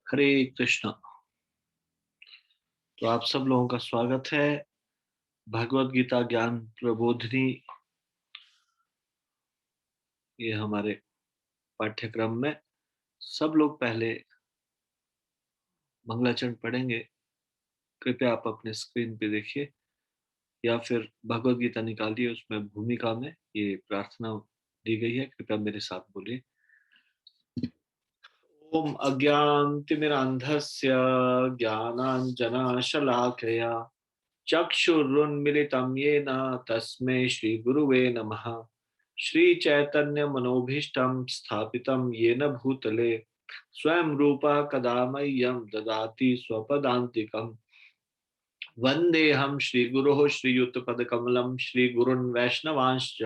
हरे कृष्णा। तो आप सब लोगों का स्वागत है भगवत गीता ज्ञान प्रबोधिनी ये हमारे पाठ्यक्रम में। सब लोग पहले मंगलाचरण पढ़ेंगे। कृपया आप अपने स्क्रीन पे देखिए या फिर भगवत गीता निकालिए, उसमें भूमिका में ये प्रार्थना दी गई है। कृपया मेरे साथ बोलिए। ओम अज्ञानतिमिरान्धस्य ज्ञानाञ्जनशलाकया चक्षुरुन्मिलितं येन तस्मै श्रीगुरुवे नमः। श्रीचैतन्यमनोभीष्टं स्थापितं येन भूतले स्वयं रूपः कदा मह्यं ददाति स्वपदान्तिकम्। वन्देऽहं श्रीगुरोः श्रीयुतपदकमलं श्रीगुरून् वैष्णवांश्च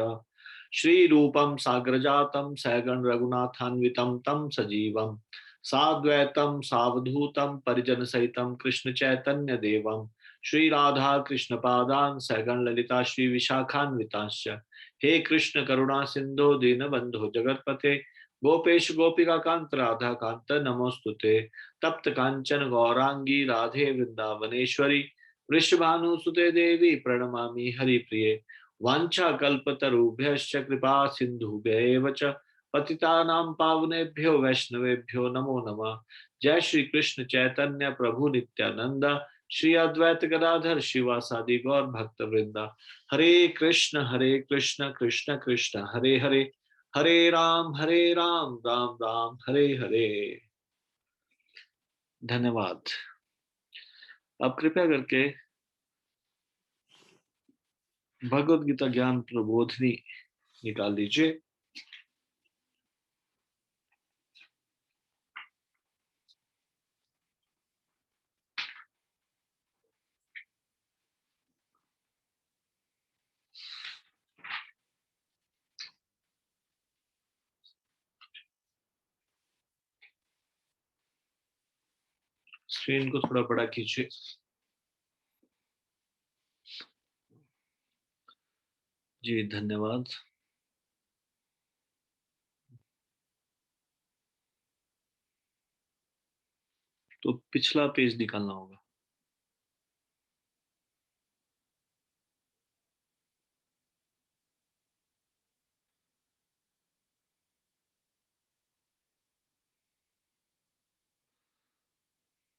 श्रीरूपं साग्रजातं सहगण रघुनाथान्वितं तं सजीवं साद्वैतं सावधूतं परिजनसहितं कृष्ण चैतन्य देवं श्री राधा कृष्ण पादान सहगण ललिता श्री विशाखान्वितांश्च। हे कृष्ण करुणा सिंधु दीनबंधो जगतपते गोपेश गोपिका कांत राधा कांत नमोस्तुते। तप्त कांचन गौरांगी राधे वृंदावनेश्वरी वृषभानुसुते देवी प्रणमामि हरिप्रिये। वाञ्छाकल्पतरुभ्यश्च कृपा सिन्धुभ्येव च पतितानां पावनेभ्यो वैष्णवेभ्यो नमो नमः। जय श्री कृष्ण चैतन्य प्रभु नित्यानंद श्री अद्वैत गदाधर शिवासादि गौर भक्त वृंदा। हरे कृष्ण कृष्ण कृष्ण हरे हरे, हरे राम राम राम हरे हरे। धन्यवाद। अब कृपया करके भगवत गीता ज्ञान प्रबोधिनी निकाल दीजिए। स्क्रीन को थोड़ा बड़ा कीजिए। जी धन्यवाद। तो पिछला पेज निकालना होगा।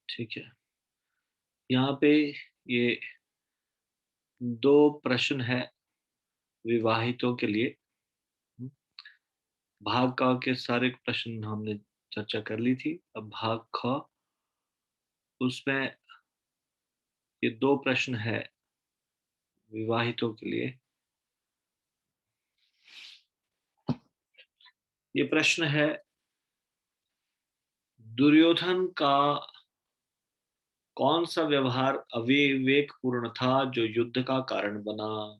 ठीक है। यहाँ पे ये दो प्रश्न है विवाहितों के लिए। भाग का के सारे प्रश्न हमने चर्चा कर ली थी। अब भाग ख, उसमें ये दो प्रश्न है विवाहितों के लिए। ये प्रश्न है, दुर्योधन का कौन सा व्यवहार अविवेकपूर्ण था जो युद्ध का कारण बना।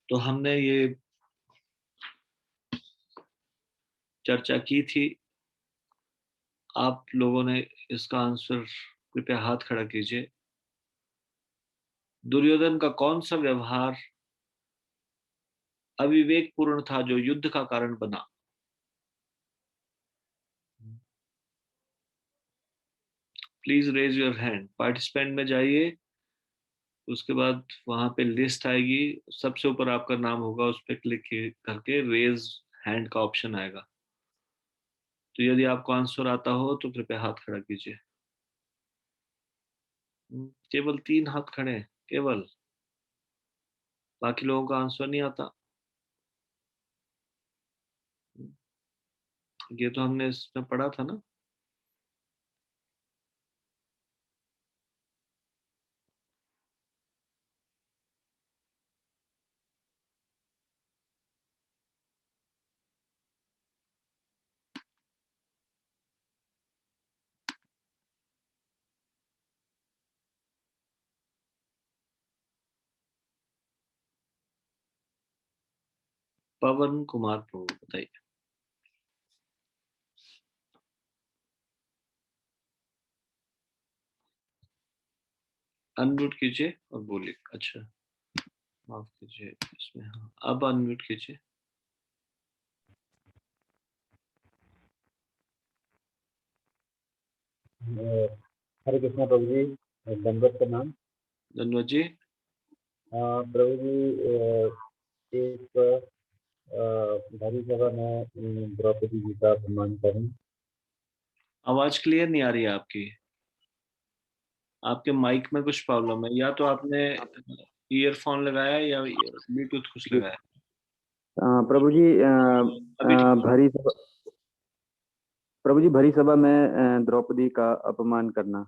तो हमने ये चर्चा की थी। आप लोगों ने इसका आंसर कृपया हाथ खड़ा कीजिए। दुर्योधन का कौन सा व्यवहार अविवेकपूर्ण था जो युद्ध का कारण बना। Please raise your hand. Participant में जाइए, उसके बाद वहां पे लिस्ट आएगी, सबसे ऊपर आपका नाम होगा, उस पर क्लिक करके रेज हैंड का ऑप्शन आएगा। तो यदि आपको आंसर आता हो तो कृपया हाथ खड़ा कीजिए। केवल 3 हाथ खड़े हैं केवल, बाकी लोगों का आंसर नहीं आता। ये तो हमने इसमें पढ़ा था ना। पवन कुमार प्रभु बताइए। अनम्यूट कीजिए और बोलिए। अच्छा, माफ कीजिए इसमें, हाँ अब अनम्यूट कीजिए। हरे कृष्णा प्रभु जी, दंडवत प्रणाम। धन्यवाद जी। प्रभु जी, एक भरी सभा में द्रौपदी जी का अपमान करें। आवाज क्लियर नहीं आ रही है आपकी। आपके माइक में कुछ प्रॉब्लम है, या तो आपने ईयरफोन लगाया है या ब्लूटूथ कुछ लगाया है। प्रभु जी, अभी ठीक है। भरी सभा, प्रभु जी भरी सभा में द्रौपदी का अपमान करना,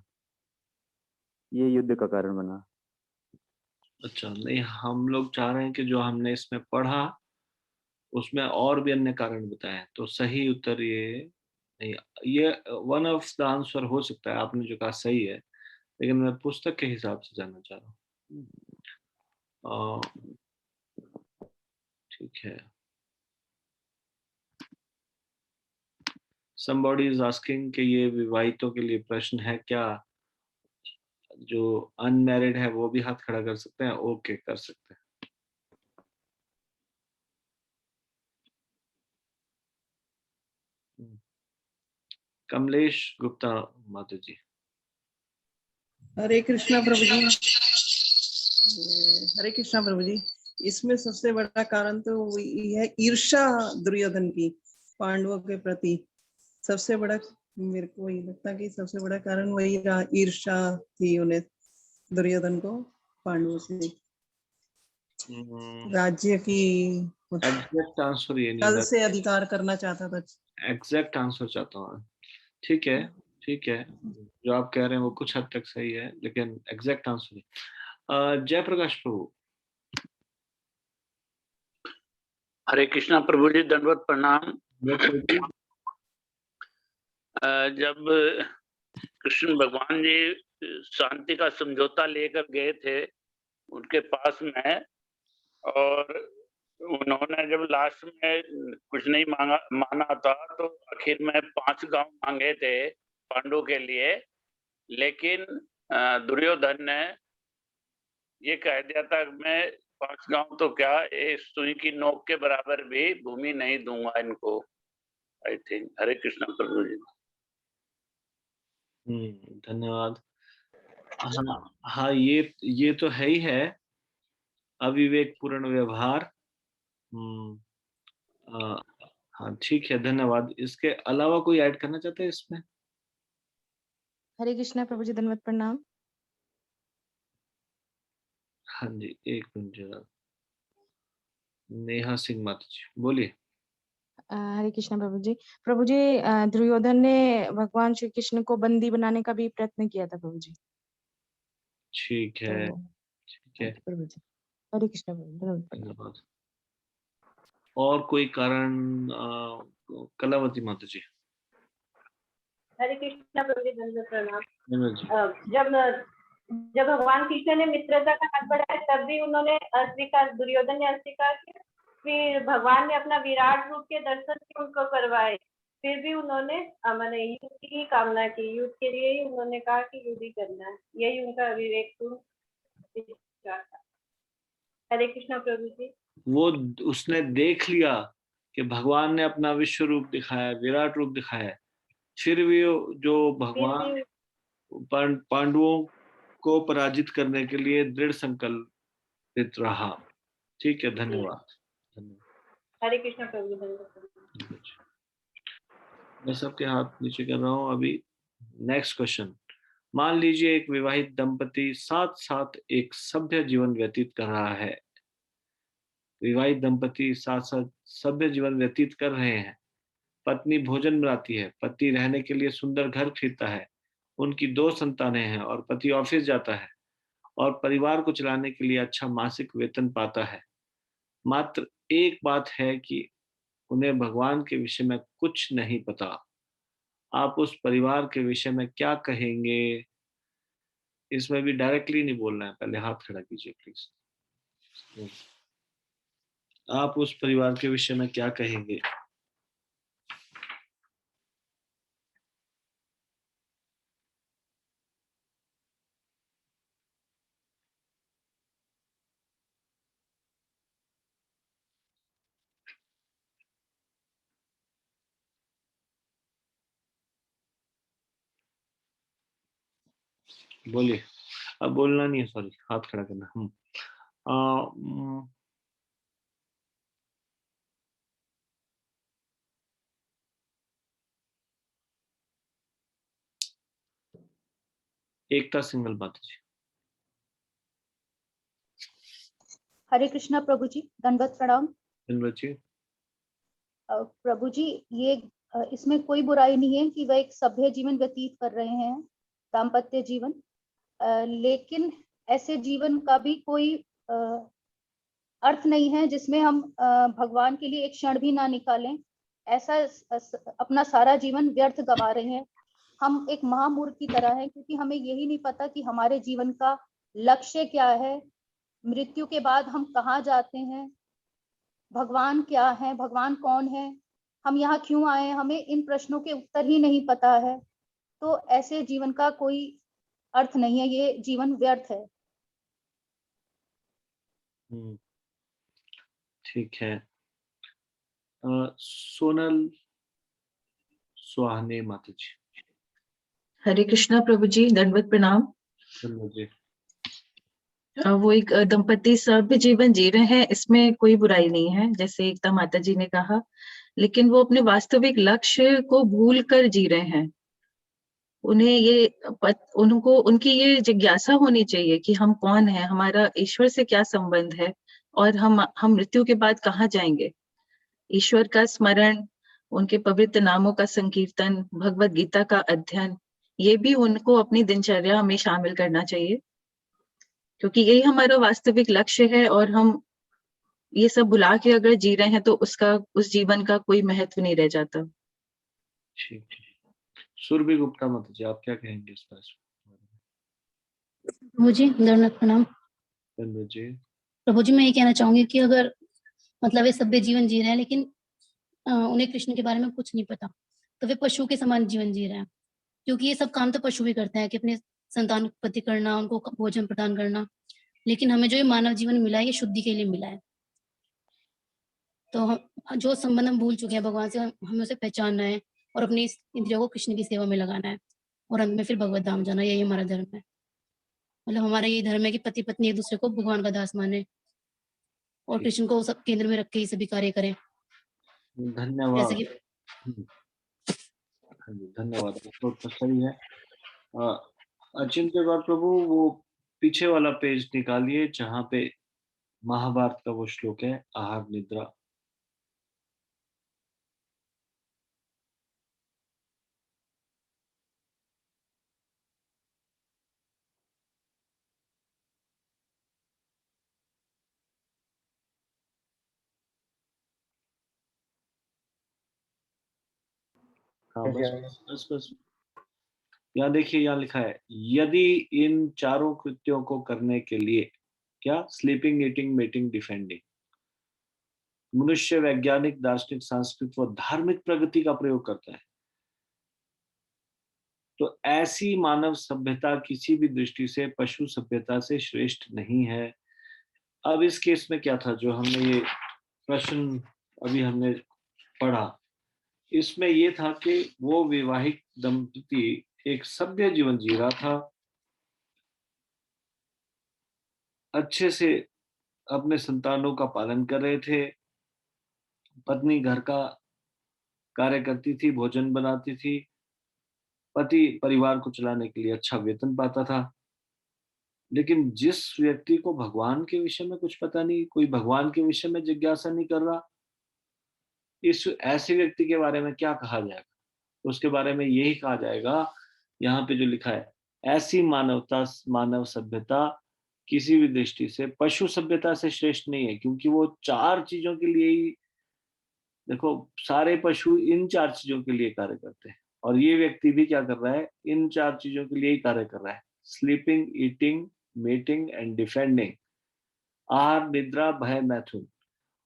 ये युद्ध का कारण बना। अच्छा, नहीं, हम लोग चाह रहे हैं कि जो हमने इसमें पढ़ा उसमें और भी अन्य कारण बताए हैं, तो सही उत्तर ये नहीं। ये वन ऑफ द आंसर हो सकता है, आपने जो कहा सही है, लेकिन मैं पुस्तक के हिसाब से जानना चाह रहा हूँ। ठीक है। somebody is asking कि ये विवाहितों के लिए प्रश्न है क्या? जो अनमैरिड है वो भी हाथ खड़ा कर सकते हैं? ओके, कर सकते हैं। कमलेश गुप्ता माता जी। हरे कृष्णा प्रभु जी। हरे कृष्णा प्रभु जी। इसमें सबसे बड़ा कारण तो ये है ईर्ष्या दुर्योधन की पांडवों के प्रति। सबसे बड़ा मेरे को वही लगता कि सबसे बड़ा कारण वही रहा, ईर्ष्या थी उन्हें दुर्योधन को पांडवों से राज्य की एग्जैक्ट आंसर ये नहीं कल मैं से अधिकार करना चाहता था। एग्जैक्ट आंसर चाहता हूँ। ठीक है, ठीक है, जो आप कह रहे हैं वो कुछ हद तक सही है, लेकिन एग्जैक्ट आंसर नहीं। जयप्रकाश प्रभु। हरे कृष्णा प्रभु जी, दंडवत प्रणाम। जब कृष्ण भगवान जी शांति का समझौता लेकर गए थे उनके पास में, और उन्होंने जब लास्ट में कुछ नहीं माना था, तो आखिर में 5 गांव मांगे थे पांडवों के लिए, लेकिन दुर्योधन ने ये कह दिया था मैं 5 गांव तो क्या, एक सुई की नोक के बराबर भी भूमि नहीं दूंगा इनको। I think. हरे कृष्ण प्रभु जी। धन्यवाद। हाँ हाँ, ये तो है ही है, अविवेक पूर्ण व्यवहार। हम्म, हाँ ठीक है, धन्यवाद। इसके अलावा कोई ऐड करना चाहते हैं इसमें? हरे कृष्णा प्रभु जी, धन्यवाद प्रणाम। हाँ जी, एक मिनट जरा। नेहा सिंह माता जी बोलिए। हरे कृष्णा प्रभु जी। प्रभु जी, दुर्योधन ने भगवान श्री कृष्ण को बंदी बनाने का भी प्रयत्न किया था प्रभु जी। ठीक है, तो ठीक है, प्रभु जी, हरे कृष्णा प्रभु जी, धन्यवाद प्रणाम। धन्यवाद। और कोई कारण? कलावती माता जी। हरे कृष्णा प्रभु जी, दंडवत प्रणाम। धन्यवाद जी। जब भगवान कृष्ण ने मित्रता का हाथ बढ़ाया तब भी उन्होंने अस्वीकार, दुर्योधन ने अस्वीकार किया। फिर भगवान ने अपना विराट रूप के दर्शन भी उनको करवाए, फिर भी उन्होंने मैंने युद्ध की ही कामना की, युद्ध के लिए ही उन्होंने कहा कि युद्ध ही करना है। यही उनका विवेकपूर्ण विचार था। हरे कृष्णा प्रभु जी। वो उसने देख लिया कि भगवान ने अपना विश्व रूप दिखाया, विराट रूप दिखाया, फिर भी जो भगवान पांडवों को पराजित करने के लिए दृढ़ संकल्पित रहा। ठीक है, धन्यवाद, धन्यवाद। हरे कृष्णा प्रभु जी, धन्यवाद। मैं सबके हाथ नीचे कर रहा हूँ अभी। Next question. मान लीजिए एक विवाहित दंपति साथ साथ एक सभ्य जीवन व्यतीत कर रहा है। विवाहित दंपति साथ साथ सभ्य जीवन व्यतीत कर रहे हैं। पत्नी भोजन बनाती है, पति रहने के लिए सुंदर घर खरीदता है, उनकी 2 संतानें हैं और पति ऑफिस जाता है और परिवार को चलाने के लिए अच्छा मासिक वेतन पाता है। मात्र एक बात है कि उन्हें भगवान के विषय में कुछ नहीं पता। आप उस परिवार के विषय में क्या कहेंगे? इसमें भी डायरेक्टली नहीं बोलना है, पहले हाथ खड़ा कीजिए प्लीज। आप उस परिवार के विषय में क्या कहेंगे? बोलिए। अब बोलना नहीं है, सॉरी, हाथ खड़ा करना। एकता सिंगल माता जी। हरे कृष्णा प्रभु जी, दंडवत प्रणाम। धन्यवाद जी। प्रभु जी, ये इसमें कोई बुराई नहीं है कि वह एक सभ्य जीवन व्यतीत कर रहे हैं, दाम्पत्य जीवन, लेकिन ऐसे जीवन का भी कोई अर्थ नहीं है जिसमें हम भगवान के लिए एक क्षण भी ना निकालें। ऐसा अपना सारा जीवन व्यर्थ गवा रहे हैं। हम एक महामूर्ख की तरह हैं, क्योंकि हमें यही नहीं पता कि हमारे जीवन का लक्ष्य क्या है, मृत्यु के बाद हम कहाँ जाते हैं, भगवान क्या है, भगवान कौन है, हम यहाँ क्यों आए हैं, हमें इन प्रश्नों के उत्तर ही नहीं पता है। तो ऐसे जीवन का कोई अर्थ नहीं है, ये जीवन व्यर्थ है। ठीक है। सोनल सुहाने माता जी। हरे कृष्णा प्रभु जी, दंडवत प्रणाम। धन्यवाद जी। वो एक दंपति सभ्य जीवन जी रहे हैं, इसमें कोई बुराई नहीं है, जैसे एकता माता जी ने कहा, लेकिन वो अपने वास्तविक लक्ष्य को भूल कर जी रहे हैं। उन्हें उनको उनकी ये जिज्ञासा होनी चाहिए कि हम कौन है, हमारा ईश्वर से क्या संबंध है, और हम मृत्यु के बाद कहाँ जाएंगे। ईश्वर का स्मरण, उनके पवित्र नामों का संकीर्तन, भगवत गीता का अध्ययन, ये भी उनको अपनी दिनचर्या में शामिल करना चाहिए, क्योंकि यही हमारा वास्तविक लक्ष्य है। और हम ये सब भुला के अगर जी रहे हैं तो उस जीवन का कोई महत्व नहीं रह जाता। ठीक है। सुरभि गुप्ता माता जी, आप क्या कहेंगे इस पर? प्रभु जी, दंडवत प्रणाम। धन्यवाद जी। प्रभु जी, मैं ये कहना चाहूंगी कि अगर मतलब ये सभ्य जीवन जी रहे हैं, लेकिन उन्हें कृष्ण के बारे में कुछ नहीं पता, तो वे पशु के समान जीवन जी रहे हैं, क्योंकि ये सब काम तो पशु भी करते हैं कि अपने संतान उत्पत्ति करना, उनको भोजन प्रदान करना। लेकिन हमें जो ये मानव जीवन मिला है, ये शुद्धि के लिए मिला है। तो जो संबंध हम भूल चुके हैं भगवान से, हमें उसे पहचानना है और अपनी इंद्रियों को कृष्ण की सेवा में लगाना है, और अंत में फिर भगवत धाम जाना। यही हमारा धर्म है। मतलब हमारा ये धर्म है कि पति पत्नी एक दूसरे को भगवान का दास माने और कृष्ण को सब केंद्र में रख के ही सभी कार्य करें। धन्यवाद। जैसे कि धन्यवाद, तो सही है। अचिंत्य गौर प्रभु, वो पीछे वाला पेज निकालिए जहाँ पे महाभारत का वो श्लोक है, आहार निद्रा। हाँ, बस बस। यहाँ देखिए, यहाँ लिखा है, यदि इन चारों कृत्यों को करने के लिए, क्या, स्लीपिंग, ईटिंग, मेटिंग, डिफेंडिंग, मनुष्य वैज्ञानिक, दार्शनिक, सांस्कृतिक व धार्मिक प्रगति का प्रयोग करता है, तो ऐसी मानव सभ्यता किसी भी दृष्टि से पशु सभ्यता से श्रेष्ठ नहीं है। अब इस केस में क्या था, जो हमने ये प्रश्न अभी हमने पढ़ा, इसमें ये था कि वो वैवाहिक दंपति एक सभ्य जीवन जी रहा था, अच्छे से अपने संतानों का पालन कर रहे थे, पत्नी घर का कार्य करती थी, भोजन बनाती थी, पति परिवार को चलाने के लिए अच्छा वेतन पाता था। लेकिन जिस व्यक्ति को भगवान के विषय में कुछ पता नहीं, कोई भगवान के विषय में जिज्ञासा नहीं कर रहा, इस ऐसे व्यक्ति के बारे में क्या कहा जाएगा? तो उसके बारे में यही कहा जाएगा, यहाँ पे जो लिखा है, ऐसी मानव सभ्यता किसी भी दृष्टि से पशु सभ्यता से श्रेष्ठ नहीं है, क्योंकि वो चार चीजों के लिए ही, देखो, सारे पशु इन चार चीजों के लिए कार्य करते हैं, और ये व्यक्ति भी क्या कर रहा है, इन चार चीजों के लिए ही कार्य कर रहा है, sleeping, eating, mating and defending, आहार, निद्रा, भय, मैथुन।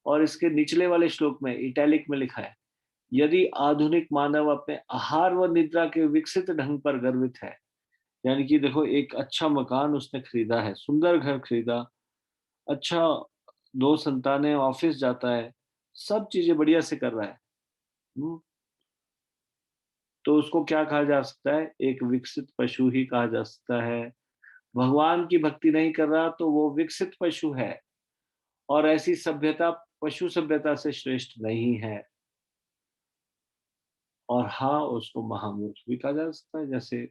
और इसके निचले वाले श्लोक में इटैलिक में लिखा है, यदि आधुनिक मानव अपने आहार व निद्रा के विकसित ढंग पर गर्वित है, यानी कि देखो, एक अच्छा मकान उसने खरीदा है, सुंदर घर खरीदा, अच्छा 2 संतानें, ऑफिस जाता है, सब चीजें बढ़िया से कर रहा है, तो उसको क्या कहा जा सकता है, एक विकसित पशु ही कहा जा सकता है। भगवान की भक्ति नहीं कर रहा तो वो विकसित पशु है, और ऐसी सभ्यता पशु सभ्यता से श्रेष्ठ नहीं है। और हाँ, उसको महामूर्ख भी कहा जा सकता है, जैसे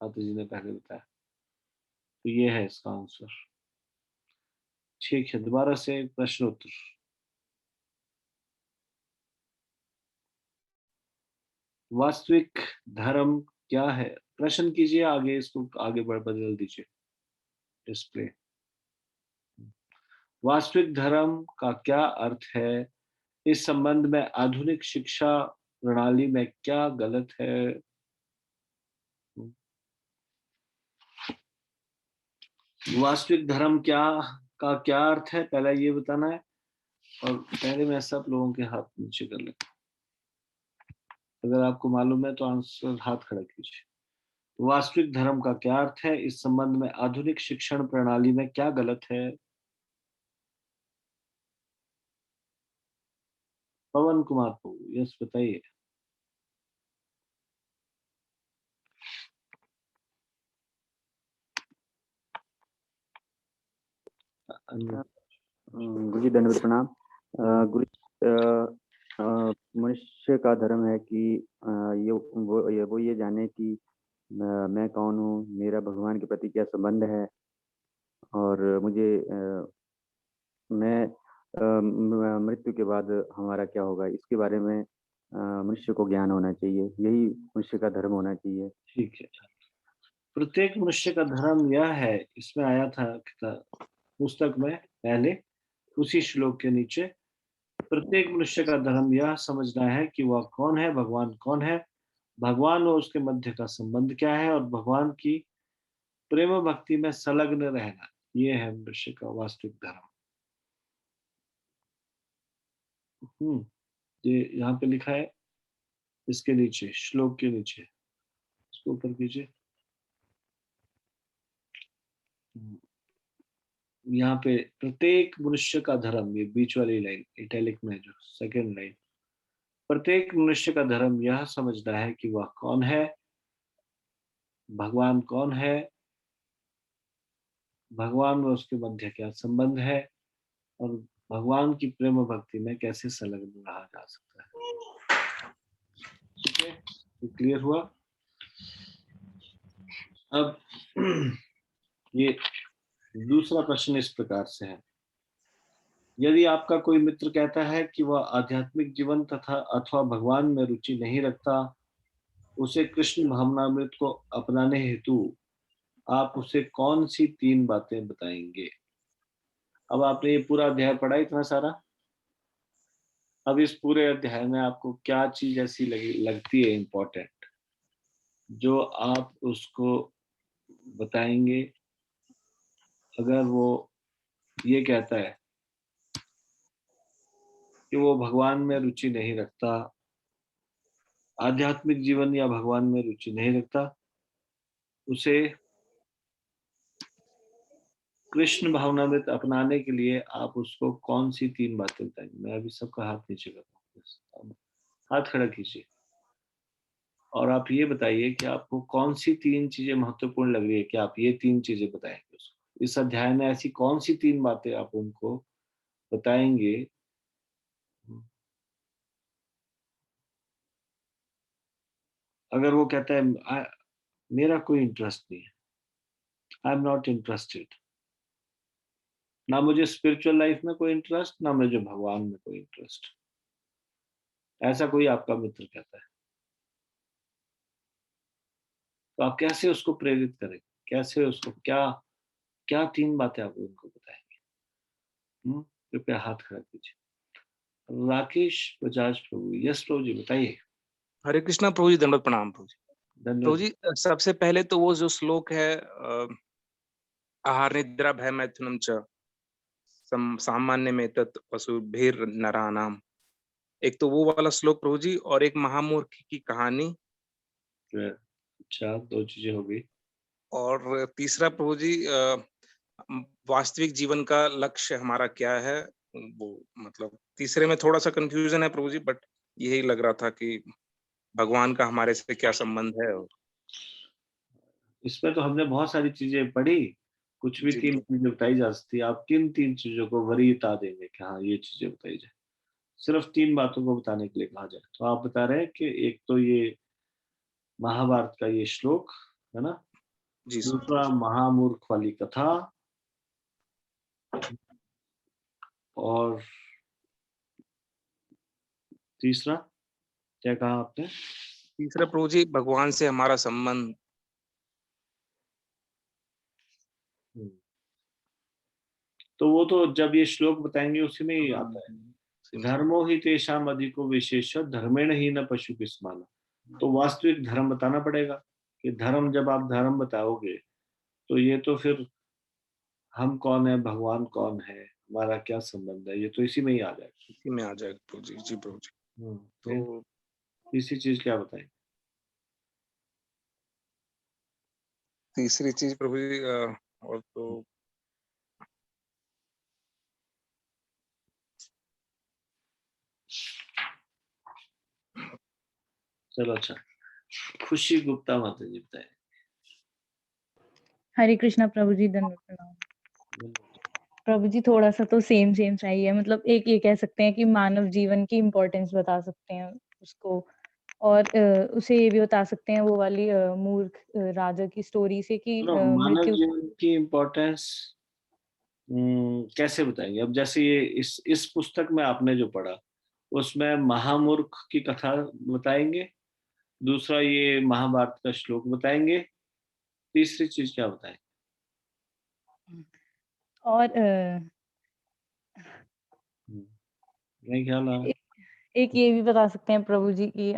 माता जी ने पहले बताया। तो ये है इसका आंसर। ठीक है, दोबारा से प्रश्न उत्तर। वास्तविक धर्म क्या है? प्रश्न कीजिए, आगे इसको आगे बदल दीजिए डिस्प्ले। वास्तविक धर्म का क्या अर्थ है? इस संबंध में आधुनिक शिक्षा प्रणाली में क्या गलत है? वास्तविक धर्म क्या अर्थ है, पहला ये बताना है। और पहले मैं सब लोगों के हाथ नीचे कर लेता हूं। अगर आपको मालूम है तो आंसर हाथ खड़ा कीजिए। वास्तविक धर्म का क्या अर्थ है? इस संबंध में आधुनिक शिक्षण प्रणाली में क्या गलत है? पवन कुमार को यस बताइए। गुरु जी दंडवत प्रणाम। गुरु मनुष्य का धर्म है कि वो ये जाने कि मैं कौन हूँ, मेरा भगवान के प्रति क्या संबंध है, और मुझे मैं मृत्यु के बाद हमारा क्या होगा, इसके बारे में मनुष्य को ज्ञान होना चाहिए। यही मनुष्य का धर्म होना चाहिए। ठीक है, प्रत्येक मनुष्य का धर्म यह है, इसमें आया था पुस्तक में पहले उसी श्लोक के नीचे। प्रत्येक मनुष्य का धर्म यह समझना है कि वह कौन है, भगवान कौन है, भगवान और उसके मध्य का संबंध क्या है, और भगवान की प्रेम भक्ति में संलग्न रहना। ये है मनुष्य का वास्तविक धर्म। ये यहाँ पे लिखा है, इसके नीचे श्लोक के नीचे, इसको ऊपर कीजिए। यहाँ पे प्रत्येक मनुष्य का धर्म, ये बीच वाली लाइन इटैलिक में जो सेकंड लाइन, प्रत्येक मनुष्य का धर्म यह समझना है कि वह कौन है, भगवान कौन है, भगवान और उसके मध्य क्या संबंध है, और भगवान की प्रेम भक्ति में कैसे संलग्न रहा जा सकता है। ठीक है, तो क्लियर हुआ। अब ये दूसरा प्रश्न इस प्रकार से है, यदि आपका कोई मित्र कहता है कि वह आध्यात्मिक जीवन तथा अथवा भगवान में रुचि नहीं रखता, उसे कृष्ण भावनामृत को अपनाने हेतु आप उसे कौन सी 3 बातें बताएंगे? अब आपने ये पूरा अध्याय पढ़ा इतना सारा, अब इस पूरे अध्याय में आपको क्या चीज ऐसी लगती है इम्पोर्टेंट, जो आप उसको बताएंगे अगर वो ये कहता है कि वो भगवान में रुचि नहीं रखता, आध्यात्मिक जीवन या भगवान में रुचि नहीं रखता, उसे कृष्ण भावनामृत अपनाने के लिए आप उसको कौन सी 3 बातें बताएंगे? मैं अभी सबका हाथ नीचे करता हूँ, हाथ खड़ा कीजिए और आप ये बताइए कि आपको कौन सी 3 चीजें महत्वपूर्ण लग रही है कि आप ये 3 चीजें बताएंगे उसको। इस अध्याय में ऐसी कौन सी 3 बातें आप उनको बताएंगे? अगर वो कहता है मेरा कोई इंटरेस्ट नहीं है, आई एम नॉट इंटरेस्टेड, ना मुझे स्पिरिचुअल लाइफ में कोई इंटरेस्ट, ना मुझे भगवान में कोई इंटरेस्ट, ऐसा कोई आपका मित्र कहता है, तो आप कैसे उसको प्रेरित करेंगे? कैसे उसको क्या 3 बातें आप उनको बताएंगे? कृपया हाथ खड़ा कीजिए। राकेश बजाज प्रभु, यस प्रभु जी बताइए। हरे कृष्णा प्रभु जी, दंडवत प्रणाम प्रभु जी। प्रभु धन्यवाद। जी, सबसे पहले तो वो जो श्लोक है आहार निद्रा भय मैथुनम च सामान्य में तत् पशुभिर नरानाम, एक तो वो वाला श्लोक प्रभु जी, और एक महामूर्ख की कहानी। अच्छा, 2 चीजें हो गई। और तीसरा प्रभु जी वास्तविक जीवन का लक्ष्य हमारा क्या है, वो मतलब तीसरे में थोड़ा सा कंफ्यूजन है प्रभु जी, बट यही लग रहा था कि भगवान का हमारे से क्या संबंध है। इसमें तो हमने बहुत सारी चीजें पढ़ी, कुछ भी जी, 3 चीजें बताई जा सकती है, आप किन 3 चीजों को वरीयता देंगे कि हाँ ये चीजें बताई जाए? सिर्फ 3 बातों को बताने के लिए कहा जाए, तो आप बता रहे हैं कि एक तो ये महाभारत का ये श्लोक, है ना? जी दूसरा महामूर्ख वाली कथा, और तीसरा क्या कहा आपने? तीसरा प्रभु जी भगवान से हमारा संबंध। तो वो तो जब ये श्लोक बताएंगे उसी में ही आता है। धर्मो ही तेषाम अधिको विशेष धर्मेण ही न पशु किस्माना। तो वास्तविक धर्म बताना पड़ेगा कि धर्म, जब आप धर्म बताओगे तो ये तो फिर हम कौन है, भगवान कौन है, हमारा क्या संबंध है, ये तो इसी में ही आ जाएगा। इसी में आ जाएगा प्रभु जी। जी प्रभु जी। फिर तो तीसरी चीज क्या बताएं? तीसरी चीज प्रभु जी और तो चलो अच्छा, खुशी गुप्ता माता जी बताएं। हरे कृष्णा प्रभु जी, दंडवत प्रणाम। प्रभु जी थोड़ा सा तो सेम चाहिए, मतलब एक ये कह सकते हैं कि मानव जीवन की इम्पोर्टेंस बता सकते हैं उसको, और उसे ये भी बता सकते हैं वो वाली मूर्ख राजा की स्टोरी से कि मानव मृत्यु। जीवन की इम्पोर्टेंस कैसे बताएंगे? अब जैसे ये इस पुस्तक में आपने जो पढ़ा उसमें महामूर्ख की कथा बताएंगे, दूसरा ये महाभारत का श्लोक बताएंगे, तीसरी चीज क्या बताएं? और नहीं ख्याल आ रहा? एक ये भी बता सकते हैं प्रभु जी की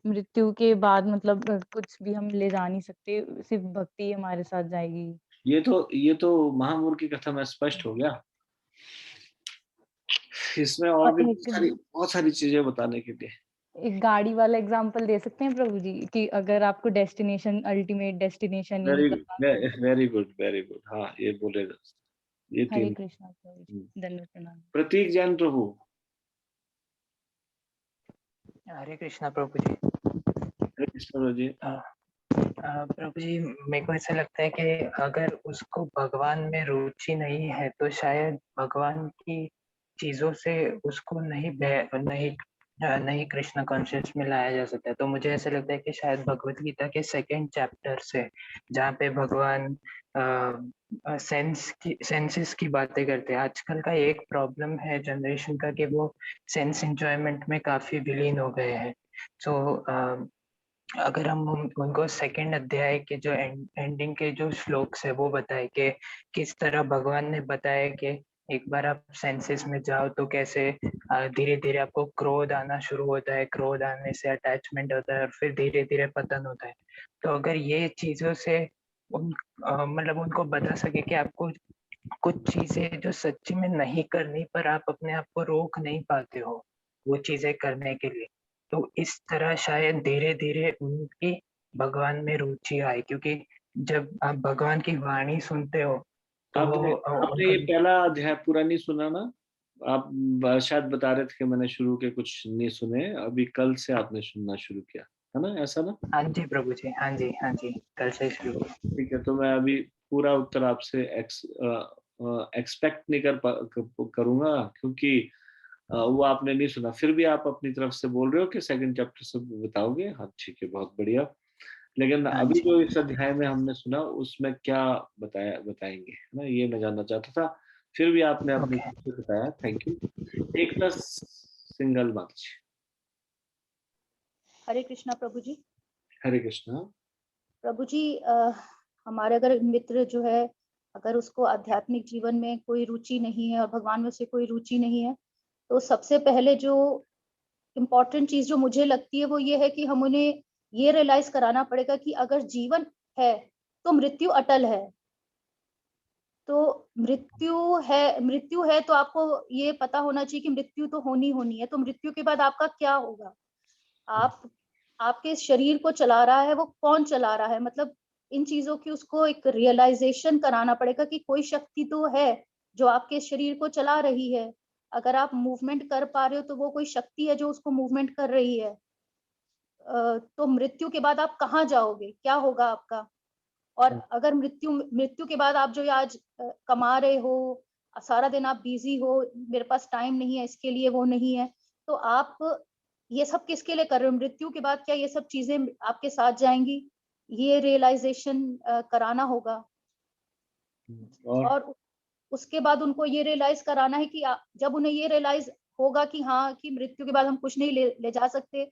मृत्यु के बाद मतलब कुछ भी हम ले जा नहीं सकते, सिर्फ भक्ति हमारे साथ जाएगी। ये तो महामूर्ख की कथा में स्पष्ट हो गया। इसमें और और भी एक बहुत सारी चीजें बताने के लिए। एक गाड़ी वाला एग्जांपल दे सकते हैं प्रभु जी कि अगर आपको डेस्टिनेशन, अल्टीमेट डेस्टिनेशन ही वेरी नहीं पता। Very good, very good. हाँ, ये बोले ये हरे 3। कृष्णा प्रभु जी, धन्यवाद प्रणाम। प्रतीक जैन प्रभु। हरे कृष्णा प्रभु जी। हरे कृष्ण प्रभु जी। प्रभु जी, मेरे को ऐसा लगता है कि अगर उसको भगवान में रुचि नहीं है तो शायद भगवान की चीजों से उसको नहीं कृष्ण कॉन्शियस में लाया जा सकता है। तो मुझे ऐसा लगता है कि शायद भगवत गीता के 2nd चैप्टर से, जहाँ पे भगवान सेंसेस की बातें करते हैं। आजकल का एक प्रॉब्लम है जनरेशन का कि वो सेंस एंजॉयमेंट में काफी विलीन हो गए हैं। सो अगर हम उनको 2nd अध्याय के जो एंडिंग के जो श्लोक्स है वो बताए कि किस तरह भगवान ने बताया कि एक बार आप सेंसेस में जाओ तो कैसे धीरे धीरे आपको क्रोध आना शुरू होता है, क्रोध आने से अटैचमेंट होता है और फिर धीरे धीरे पतन होता है। तो अगर ये चीजों से मतलब उनको बता सके कि आपको कुछ चीजें जो सच्ची में नहीं करनी पर आप अपने आप को रोक नहीं पाते हो वो चीजें करने के लिए, तो इस तरह शायद धीरे धीरे उनकी भगवान में रुचि आए। क्योंकि जब आप भगवान की वाणी सुनते हो तो आपने ये पहला अध्याय पूरा नहीं सुना ना? आप शायद बता रहे थे कि मैंने शुरू के कुछ नहीं सुने, अभी कल से आपने सुनना शुरू किया है ना, ऐसा ना? हाँ जी प्रभु जी, हाँ जी, हाँ जी, कल से शुरू। ठीक है, तो मैं अभी पूरा उत्तर आपसे एक्सपेक्ट नहीं करूंगा, क्योंकि वो आपने नहीं सुना। फिर भी आप अपनी तरफ से बोल रहे हो कि 2nd चैप्टर से बताओगे। हाँ ठीक है, बहुत बढ़िया। लेकिन हाँ अभी जी। जो इस अध्याय में हमने सुना उसमें क्या बताएंगे, है ना, ये मैं जानना चाहता था। फिर भी आपने अपनी ओके। तरफ से बताया, थैंक यू। एकता सिंगल माता जी। हरे कृष्णा प्रभु जी। हरे कृष्णा प्रभु जी, हमारे अगर मित्र जो है, अगर उसको आध्यात्मिक जीवन में कोई रुचि नहीं है और भगवान में से कोई रुचि नहीं है, तो सबसे पहले जो इम्पोर्टेंट चीज जो मुझे लगती है वो ये है कि हम उन्हें ये रियलाइज कराना पड़ेगा कि अगर जीवन है तो मृत्यु अटल है। तो मृत्यु है तो आपको ये पता होना चाहिए कि मृत्यु तो होनी है। तो मृत्यु के बाद आपका क्या होगा? आपके शरीर को चला रहा है वो कौन चला रहा है? मतलब इन चीजों की उसको एक रियलाइजेशन कराना पड़ेगा कि कोई शक्ति तो है जो आपके शरीर को चला रही है। अगर आप मूवमेंट कर पा रहे हो तो वो कोई शक्ति है जो उसको मूवमेंट कर रही है। तो मृत्यु के बाद आप कहाँ जाओगे, क्या होगा आपका? और अगर मृत्यु के बाद आप जो आज कमा रहे हो, सारा दिन आप बिजी हो, मेरे पास टाइम नहीं है इसके लिए, वो नहीं है, तो आप ये सब किसके लिए कर रहे हो? मृत्यु के बाद क्या ये सब चीजें आपके साथ जाएंगी? ये रियलाइजेशन कराना होगा। और उसके बाद उनको ये रियलाइज कराना है कि जब उन्हें ये रियलाइज होगा कि हाँ, कि मृत्यु के बाद हम कुछ नहीं ले जा सकते,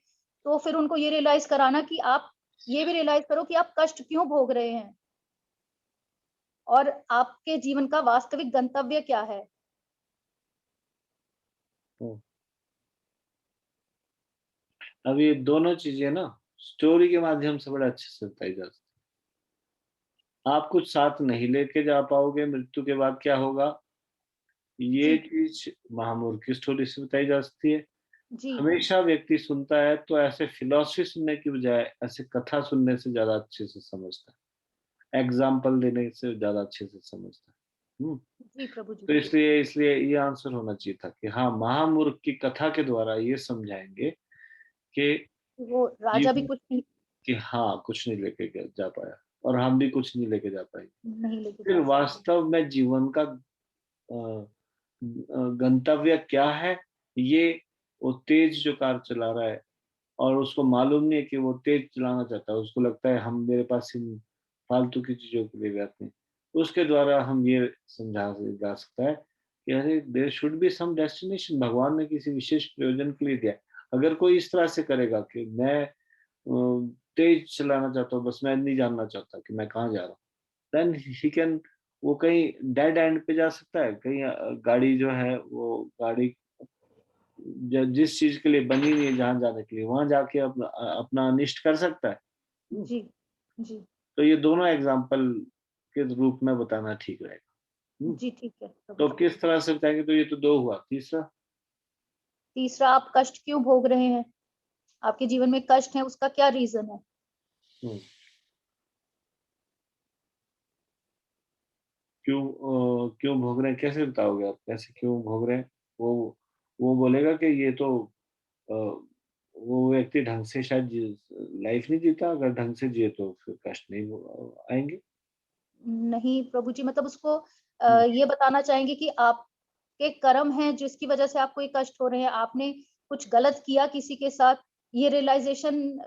तो फिर उनको ये रियलाइज कराना कि आप ये भी रियलाइज करो कि आप कष्ट क्यों भोग रहे हैं और आपके जीवन का वास्तविक गंतव्य क्या है। अब ये दोनों चीजें ना स्टोरी के माध्यम से बड़े अच्छे से बताई जा सकती। आप कुछ साथ नहीं लेके जा पाओगे, मृत्यु के बाद क्या होगा, ये चीज महामूर्ख की स्टोरी से बताई जा सकती है। हमेशा व्यक्ति सुनता है तो ऐसे फिलॉसफी सुनने की बजाय ऐसे कथा सुनने से ज्यादा अच्छे से समझता है, एग्जाम्पल देने से ज्यादा अच्छे से समझता है। जी प्रभु जी। तो इसलिए ये आंसर होना चाहिए था कि हाँ, महामूर्ख की कथा के द्वारा ये समझाएंगे कि वो राजा भी कुछ नहीं, कि हाँ, कुछ नहीं लेके जा पाया और हम भी कुछ नहीं लेके जा पाएंगे। नहीं लेके फिर वास्तव में जीवन का गंतव्य क्या है, ये वो तेज जो कार चला रहा है और उसको मालूम नहीं है कि वो तेज चलाना चाहता है, उसको लगता है हम मेरे पास इन फालतू की चीजों के लिए व्यर्थ हैं, उसके द्वारा हम ये समझा जा सकता है कि अरे there should be some destination, भगवान ने किसी विशेष प्रयोजन के लिए दिया। अगर कोई इस तरह से करेगा कि मैं तेज चलाना चाहता हूँ, बस मैं नहीं जानना चाहता कि मैं कहाँ जा रहा हूँ, देन ही कैन, वो कहीं डेड एंड पे जा सकता है, कहीं गाड़ी जो है वो गाड़ी जिस चीज के लिए बनी नहीं है जहां जाने के लिए, वहां जाके अपना अनिष्ट कर सकता है। जी जी तो ये दोनों एग्जाम्पल के रूप में बताना ठीक रहेगा। जी ठीक है। तो किस तरह से बताएंगे? तो ये तो दो हुआ, तीसरा आप कष्ट क्यों भोग रहे हैं, आपके जीवन में कष्ट है, उसका क्या रीजन है? क्यों भोग रहे हैं, कैसे बताओगे आप, कैसे क्यों भोग रहे हैं? वो बोलेगा कि ये तो वो व्यक्ति ढंग से शायद लाइफ नहीं जीता, अगर ढंग से जिए तो फिर कष्ट नहीं आएंगे। नहीं प्रभु जी, मतलब उसको ये बताना चाहेंगे कि आपके कर्म हैं जिसकी वजह से आपको ये कष्ट हो रहे हैं, आपने कुछ गलत किया किसी के साथ, ये रियलाइजेशन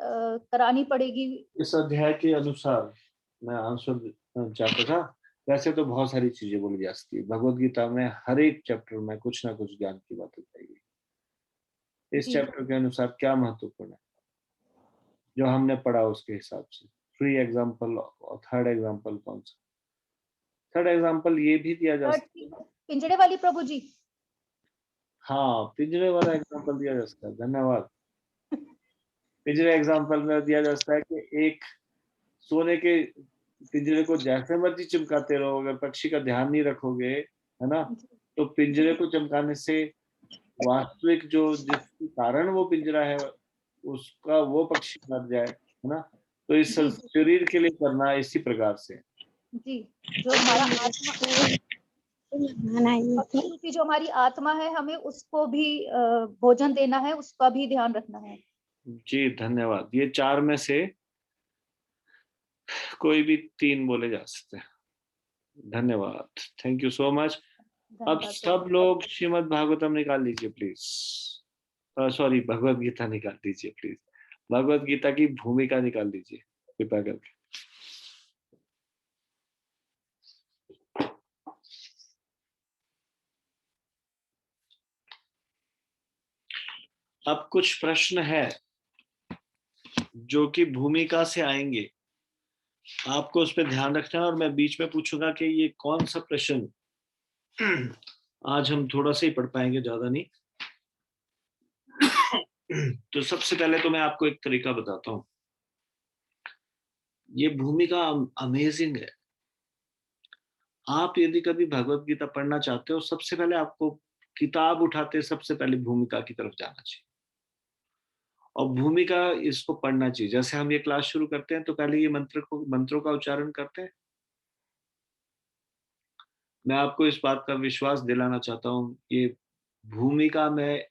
करानी पड़ेगी। इस अध्याय के अनुसार मैं आंसर चाहता था। वैसे तो बहुत सारी चीजें बोली जा सकती है, भगवत गीता में हर एक चैप्टर में कुछ ना कुछ ज्ञान की बातें बताई गई। इस चैप्टर के अनुसार क्या महत्वपूर्ण है जो हमने पढ़ा उसके हिसाब से। फ्री एग्जाम्पल और थर्ड एग्जाम्पल कौन सा? थर्ड एग्जाम्पल ये भी दिया जा सकता है, पिंजड़े वाली प्रभु जी। हाँ, पिंजरे वाला एग्जाम्पल दिया जा सकता है, धन्यवाद। पिंजरे एग्जाम्पल में दिया जा सकता है कि एक सोने के पिंजरे को जैसे मर्जी चमकाते रहो, अगर पक्षी का ध्यान नहीं रखोगे, है ना, तो पिंजरे को चमकाने से वास्तविक जो जिसके कारण वो पिंजरा है उसका वो पक्षी मर जाए, है ना। तो इस शरीर के लिए करना इसी प्रकार से जी, जो हमारा आत्मा जो हमारी आत्मा है, हमें उसको भी भोजन देना है, उसका भी ध्यान रखना है। जी धन्यवाद। ये चार में से कोई भी तीन बोले जा सकते हैं। धन्यवाद, थैंक यू सो मच। अब सब लोग श्रीमद् भागवतम निकाल लीजिए प्लीज, सॉरी भगवत गीता निकाल लीजिए प्लीज, भगवत गीता की भूमिका निकाल लीजिए कृपया करके। अब कुछ प्रश्न है जो कि भूमिका से आएंगे, आपको उस पर ध्यान रखना है और मैं बीच में पूछूंगा कि ये कौन सा प्रश्न, आज हम थोड़ा सा ही पढ़ पाएंगे, ज्यादा नहीं। तो सबसे पहले तो मैं आपको एक तरीका बताता हूँ। ये भूमिका अमेजिंग है। आप यदि कभी भगवत गीता पढ़ना चाहते हो, सबसे पहले आपको किताब उठाते सबसे पहले भूमिका की तरफ जाना चाहिए और भूमिका इसको पढ़ना चाहिए। जैसे हम ये क्लास शुरू करते हैं तो पहले ये मंत्रों का उच्चारण करते हैं। मैं आपको इस बात का विश्वास दिलाना चाहता हूँ, ये भूमिका में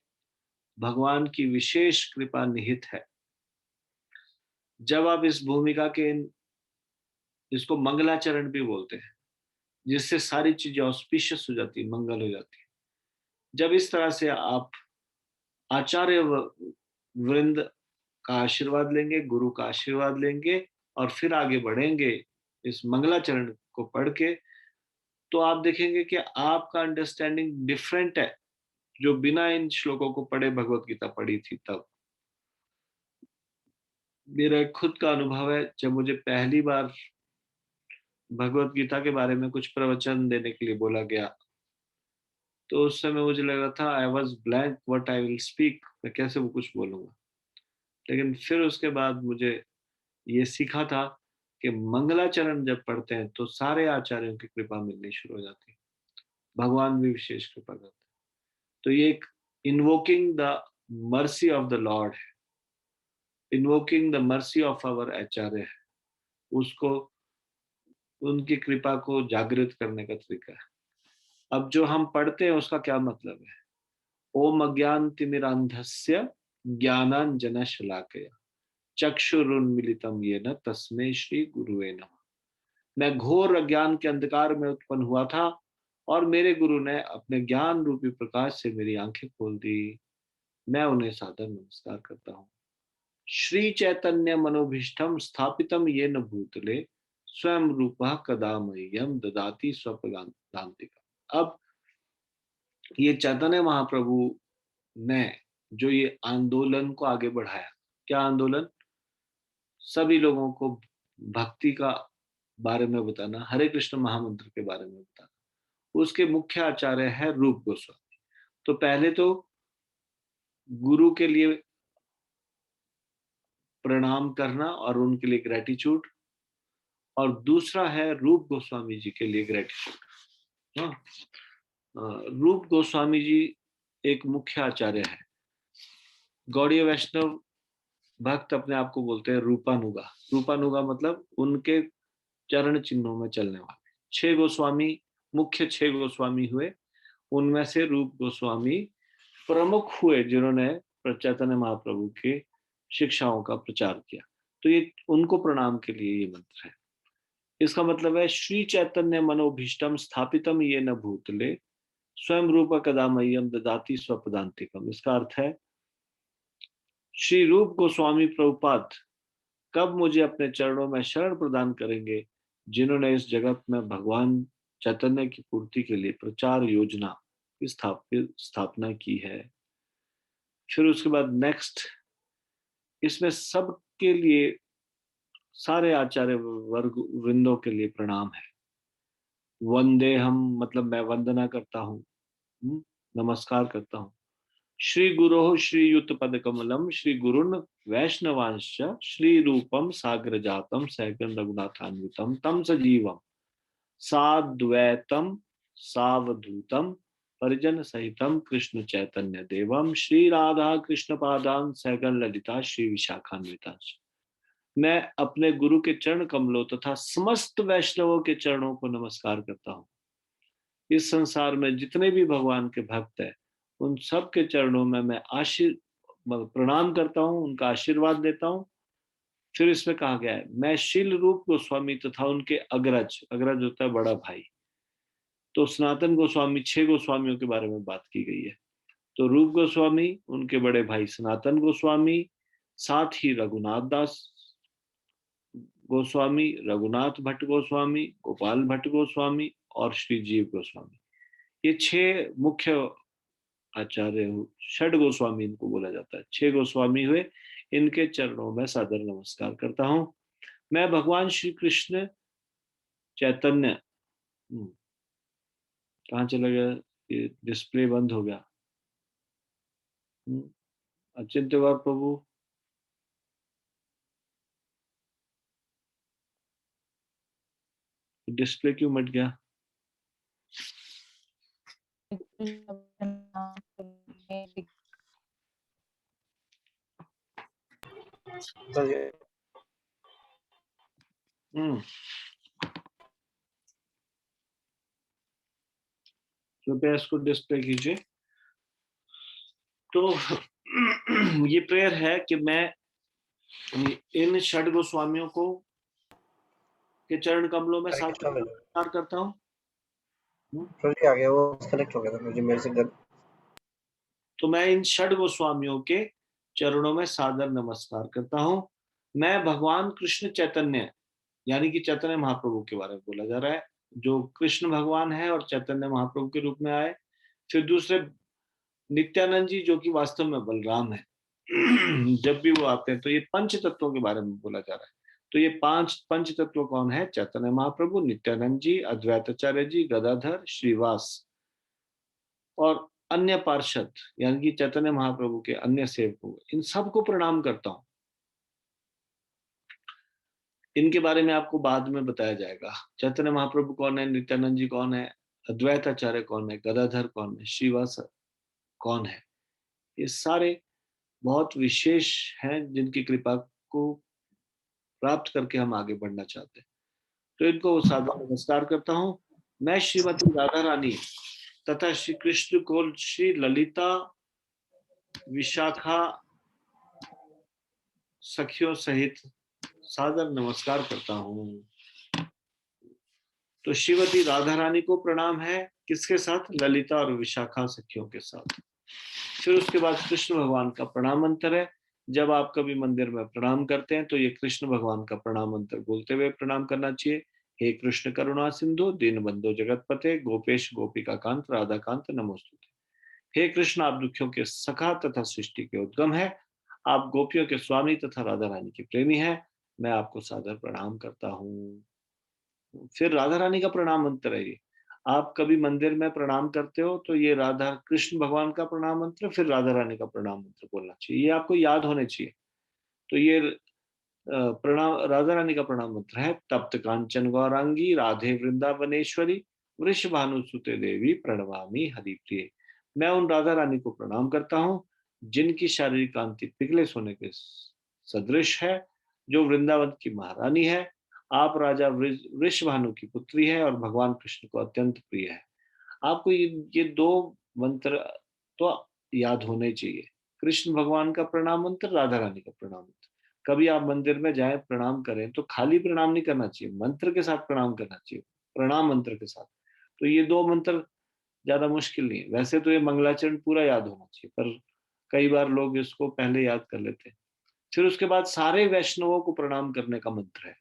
भगवान की विशेष कृपा निहित है। जब आप इस भूमिका के जिसको मंगलाचरण भी बोलते हैं, जिससे सारी चीजें ऑस्पिशियस हो जाती है, मंगल हो जाती है। जब इस तरह से आप आचार्य वृंद का आशीर्वाद लेंगे, गुरु का आशीर्वाद लेंगे और फिर आगे बढ़ेंगे इस मंगलाचरण को पढ़ के, तो आप देखेंगे कि आपका अंडरस्टैंडिंग डिफरेंट है जो बिना इन श्लोकों को पढ़े भगवत गीता पढ़ी थी तब। मेरा खुद का अनुभव है, जब मुझे पहली बार भगवत गीता के बारे में कुछ प्रवचन देने के लिए बोला गया, तो उस समय मुझे लग रहा था I was blank what I will speak, मैं कैसे वो कुछ बोलूंगा। लेकिन फिर उसके बाद मुझे ये सीखा था कि मंगलाचरण जब पढ़ते हैं तो सारे आचार्यों की कृपा मिलनी शुरू हो जाती है, भगवान भी विशेष कृपा करते हैं। तो ये एक invoking the mercy of the lord है, invoking the mercy of our acharya है, उसको उनकी कृपा को जागृत करने का तरीका है। अब जो हम पढ़ते हैं उसका क्या मतलब है? ओम अज्ञानतिमिरान्धस्य ज्ञानांजनशलाकया चक्षुरुन्मीलितं येन तस्मै श्री गुरुवे नमः। मैं घोर अज्ञान के अंधकार में उत्पन्न हुआ था और मेरे गुरु ने अपने ज्ञान रूपी प्रकाश से मेरी आंखें खोल दी, मैं उन्हें सादर नमस्कार करता हूँ। श्री चैतन्य मनोभीष्टम स्थापितम येन भूतले स्वयं रूपः कदा मह्यम ददाति स्वपदान्तिका। अब ये चैतन्य महाप्रभु ने जो ये आंदोलन को आगे बढ़ाया, क्या आंदोलन? सभी लोगों को भक्ति का बारे में बताना, हरे कृष्ण महामंत्र के बारे में बताना। उसके मुख्य आचार्य है रूप गोस्वामी। तो पहले तो गुरु के लिए प्रणाम करना और उनके लिए ग्रेटिट्यूड, और दूसरा है रूप गोस्वामी जी के लिए ग्रेटिट्यूड। रूप गोस्वामी जी एक मुख्य आचार्य है। गौड़ीय वैष्णव भक्त अपने आप को बोलते हैं रूपानुगा। रूपानुगा मतलब उनके चरण चिन्हों में चलने वाले। 6 गोस्वामी, मुख्य 6 गोस्वामी हुए, उनमें से रूप गोस्वामी प्रमुख हुए जिन्होंने चैतन्य महाप्रभु के शिक्षाओं का प्रचार किया। तो ये उनको प्रणाम के लिए ये मंत्र है। इसका मतलब है श्री चैतन्य मनोभीष्टम स्थापितम ये न भूतले स्वयं रूप कदा मह्यम ददाति स्वपदान्तिकम। इसका अर्थ है श्री रूप गोस्वामी प्रभुपाद कब मुझे अपने चरणों में शरण प्रदान करेंगे, जिन्होंने इस जगत में भगवान चैतन्य की पूर्ति के लिए प्रचार योजना की स्थापना की है। फिर उसके बाद नेक्स्ट, इसमें सबके लिए, सारे आचार्य वर्ग वृंदों के लिए प्रणाम है। वंदे हम मतलब मैं वंदना करता हूँ, नमस्कार करता हूँ। श्री गुरो श्री युत पद कमलम श्री गुरुन वैष्णवांश श्री रूपम सागर जातम सहगन रघुनाथान्वितम तम सजीवम साद्वैतम सावधूतम परिजन सहितम कृष्ण चैतन्य देवम श्री राधा कृष्ण पादान सहगन ललिता श्री विशाखान्वितांश। मैं अपने गुरु के चरण कमलों तथा समस्त वैष्णवों के चरणों को नमस्कार करता हूँ। इस संसार में जितने भी भगवान के भक्त हैं, उन सब के चरणों में मैं प्रणाम करता हूँ, उनका आशीर्वाद देता हूँ। फिर इसमें कहा गया है मैं शील रूप गोस्वामी तथा उनके अग्रज, अग्रज होता है बड़ा भाई, तो सनातन गोस्वामी 6 गोस्वामियों के बारे में बात की गई है। तो रूप गोस्वामी, उनके बड़े भाई सनातन गोस्वामी, साथ ही रघुनाथ दास गोस्वामी, रघुनाथ भट्ट गोस्वामी, गोपाल भट्ट गोस्वामी और श्री जीव गोस्वामी, ये 6 मुख्य आचार्य, षड गोस्वामी इनको बोला जाता है। 6 गोस्वामी हुए, इनके चरणों में सादर नमस्कार करता हूँ। मैं भगवान श्री कृष्ण चैतन्य, कहाँ चला गया ये, डिस्प्ले बंद हो गया। अचिंत्यवार प्रभु, डिस्प्ले क्यों मट गया? कृपया इसको डिस्प्ले कीजिए। तो ये प्रेयर है कि मैं इन षड गोस्वामियों को के चरण कमलों में कनेक्ट सादर नमस्कार करता हूँ। आ गया, वो कनेक्ट हो गया था मुझे मेरे से। तो मैं इन षड गोस्वामियों के चरणों में सादर नमस्कार करता हूँ। मैं भगवान कृष्ण चैतन्य, यानी कि चैतन्य महाप्रभु के बारे में बोला जा रहा है, जो कृष्ण भगवान है और चैतन्य महाप्रभु के रूप में आए। फिर दूसरे नित्यानंद जी, जो कि वास्तव में बलराम है। जब भी वो आते हैं तो ये पंच तत्वों के बारे में बोला जा रहा है। तो ये पंच तत्व कौन है? चैतन्य महाप्रभु, नित्यानंद जी, अद्वैताचार्य जी, गदाधर, श्रीवास और अन्य पार्षद, यानी कि चैतन्य महाप्रभु के अन्य सेवकों, इन सबको प्रणाम करता हूं। इनके बारे में आपको बाद में बताया जाएगा। चैतन्य महाप्रभु कौन है, नित्यानंद जी कौन है, अद्वैताचार्य कौन है, गदाधर कौन है, श्रीवास कौन है, ये सारे बहुत विशेष हैं जिनकी कृपा को प्राप्त करके हम आगे बढ़ना चाहते हैं। तो इनको सादर नमस्कार करता हूं। मैं श्रीमती राधा रानी तथा श्री कृष्ण को श्री ललिता विशाखा सखियों सहित सादर नमस्कार करता हूं। तो श्रीमती राधा रानी को प्रणाम है, किसके साथ? ललिता और विशाखा सखियों के साथ। फिर उसके बाद कृष्ण भगवान का प्रणाम मंत्र है। जब आप कभी मंदिर में प्रणाम करते हैं तो ये कृष्ण भगवान का प्रणाम मंत्र बोलते हुए प्रणाम करना चाहिए। हे कृष्ण करुणा सिंधु दीनबंधु जगतपते गोपेश गोपिका कांत राधा कांत नमोस्तुते। हे कृष्ण, आप दुखियों के सखा तथा सृष्टि के उद्गम है। आप गोपियों के स्वामी तथा राधा रानी के प्रेमी हैं। मैं आपको सादर प्रणाम करता हूँ। फिर राधा रानी का प्रणाम मंत्र है ये। आप कभी मंदिर में प्रणाम करते हो तो ये राधा कृष्ण भगवान का प्रणाम मंत्र, फिर राधा रानी का प्रणाम मंत्र बोलना चाहिए, ये आपको याद होने चाहिए। तो ये प्रणाम राधा रानी का प्रणाम मंत्र है। तप्त कांचन गौरांगी राधे वृंदावनेश्वरी वृषभानुसुते देवी प्रणवामी हरिप्रिय। मैं उन राधा रानी को प्रणाम करता हूँ जिनकी शारीरिक कांति पिघले सोने के सदृश है, जो वृंदावन की महारानी है। आप राजा वृषभानु की पुत्री है और भगवान कृष्ण को अत्यंत प्रिय है। आपको ये दो मंत्र तो याद होने चाहिए, कृष्ण भगवान का प्रणाम मंत्र, राधा रानी का प्रणाम मंत्र। कभी आप मंदिर में जाए प्रणाम करें तो खाली प्रणाम नहीं करना चाहिए, मंत्र के साथ प्रणाम करना चाहिए, प्रणाम मंत्र के साथ। तो ये दो मंत्र ज्यादा मुश्किल नहीं है। वैसे तो ये मंगलाचरण पूरा याद होना चाहिए, पर कई बार लोग इसको पहले याद कर लेते हैं। फिर उसके बाद सारे वैष्णवों को प्रणाम करने का मंत्र है।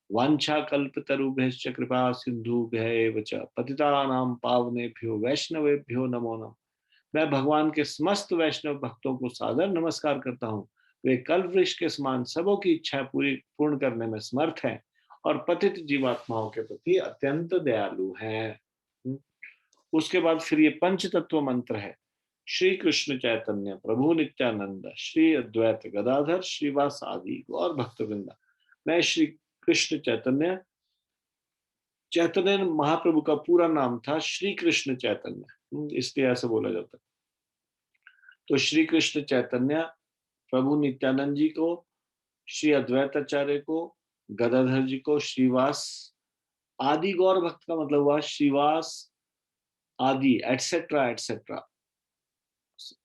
वांछा कल्पतरुभ्यश्च कृपा सिंधुभ्य एव च पतितानां पावनेभ्यो वैष्णवेभ्यो नमो नमः। मैं भगवान के समस्त वैष्णव भक्तों को सादर नमस्कार करता हूँ। वे कल्पवृक्ष के समान सबों की इच्छा पूर्ण करने में समर्थ हैं और पतित जीवात्माओं के प्रति अत्यंत दयालु हैं। उसके बाद फिर ये पंच तत्व मंत्र है। श्री कृष्ण चैतन्य प्रभु नित्यानंद श्री अद्वैत गदाधर श्रीवास आदि और भक्तवृंदा। मैं श्री कृष्ण चैतन्य महाप्रभु का पूरा नाम था श्री कृष्ण चैतन्य, इसलिए ऐसे बोला जाता है। तो श्री कृष्ण चैतन्य प्रभु नित्यानंद जी को, श्री अद्वैताचार्य को, गदाधर जी को, श्रीवास आदि गौर भक्त का मतलब हुआ श्रीवास आदि एटसेट्रा एटसेट्रा,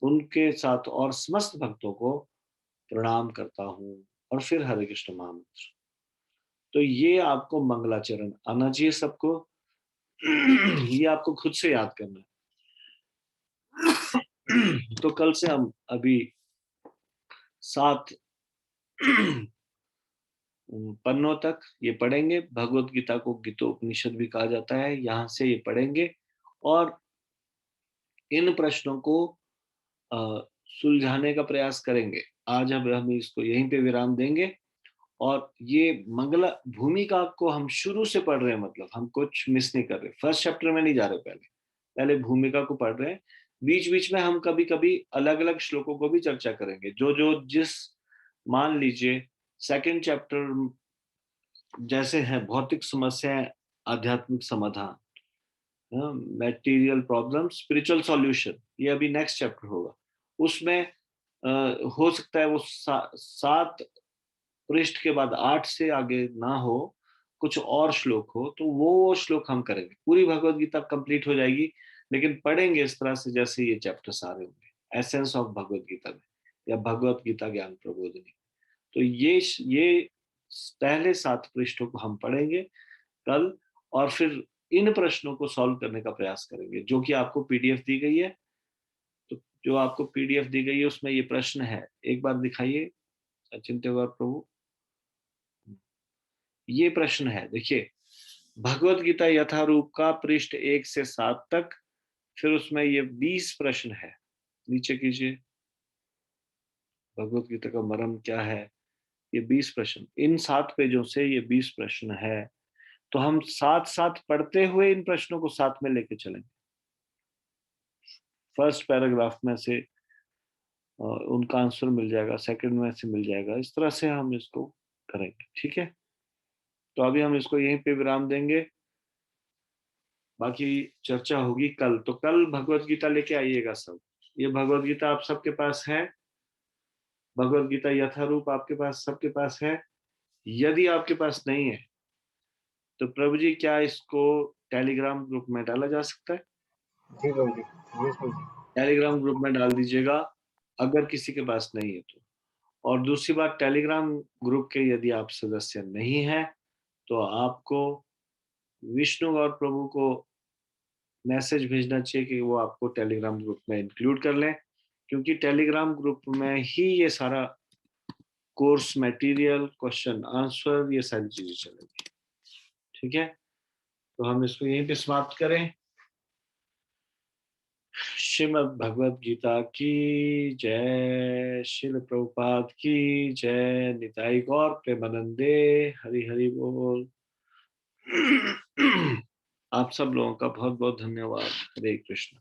उनके साथ और समस्त भक्तों को प्रणाम करता हूँ। और फिर हरे कृष्ण महामंत्र। तो ये आपको मंगलाचरण आना चाहिए सबको। ये आपको खुद से याद करना है। तो कल से हम अभी 7 पन्नों तक ये पढ़ेंगे। भगवत गीता को गीतोपनिषद भी कहा जाता है, यहाँ से ये पढ़ेंगे और इन प्रश्नों को सुलझाने का प्रयास करेंगे। आज हम इसको यहीं पे विराम देंगे। और ये मंगला भूमिका को हम शुरू से पढ़ रहे हैं, मतलब हम कुछ मिस नहीं कर रहे। फर्स्ट चैप्टर में नहीं जा रहे, पहले भूमिका को पढ़ रहे हैं। बीच बीच में हम कभी कभी अलग अलग श्लोकों को भी चर्चा करेंगे। जो जिस मान लीजिए सेकंड चैप्टर जैसे है भौतिक समस्याएं आध्यात्मिक समाधान, मटेरियल प्रॉब्लम स्पिरिचुअल सॉल्यूशन, ये अभी नेक्स्ट चैप्टर होगा। उसमें हो सकता है वो 7 पृष्ठ के बाद 8 से आगे ना हो, कुछ और श्लोक हो, तो वो श्लोक हम करेंगे। पूरी भगवत गीता कंप्लीट हो जाएगी, लेकिन पढ़ेंगे इस तरह से जैसे ये चैप्टर सारे होंगे, एसेंस ऑफ भगवत गीता में या भगवत गीता ज्ञान प्रबोधिनी। तो ये पहले 7 पृष्ठों को हम पढ़ेंगे। कल, और फिर इन प्रश्नों को सॉल्व करने का प्रयास करेंगे, जो कि आपको पीडीएफ दी गई है। तो जो आपको पीडीएफ दी गई है उसमें ये प्रश्न है, एक बार दिखाइए अचिंत्य गौर प्रभु। ये प्रश्न है, देखिए, भगवत गीता यथारूप का पृष्ठ 1 से 7 तक, फिर उसमें ये 20 प्रश्न है। नीचे कीजिए, भगवत गीता का मर्म क्या है, ये 20 प्रश्न, इन 7 पेजों से ये 20 प्रश्न है। तो हम साथ साथ पढ़ते हुए इन प्रश्नों को साथ में लेके चलेंगे। फर्स्ट पैराग्राफ में से उनका आंसर मिल जाएगा, सेकंड में से मिल जाएगा, इस तरह से हम इसको करेंगे, ठीक है। तो अभी हम इसको यहीं पे विराम देंगे, बाकी चर्चा होगी कल। तो कल भगवत गीता लेके आइएगा सब। ये भगवत गीता आप सबके पास है, भगवत गीता यथारूप आपके पास, सबके पास है। यदि आपके पास नहीं है तो प्रभु जी क्या इसको टेलीग्राम ग्रुप में डाला जा सकता है? जी प्रभु जी, जी प्रभु जी। टेलीग्राम ग्रुप में डाल दीजिएगा अगर किसी के पास नहीं है तो। और दूसरी बात, टेलीग्राम ग्रुप के यदि आप सदस्य नहीं हैं तो आपको विष्णु और प्रभु को मैसेज भेजना चाहिए कि वो आपको टेलीग्राम ग्रुप में इंक्लूड कर लें, क्योंकि टेलीग्राम ग्रुप में ही ये सारा कोर्स मटेरियल, क्वेश्चन आंसर, ये सारी चीजें चलेंगी, ठीक है। तो हम इसको यहीं पे समाप्त करें। श्रीमद् भगवद गीता की जय, श्रील प्रभुपाद की जय, निताई गौर प्रेमानंदे, हरि हरि बोल। आप सब लोगों का बहुत बहुत धन्यवाद। हरे कृष्ण।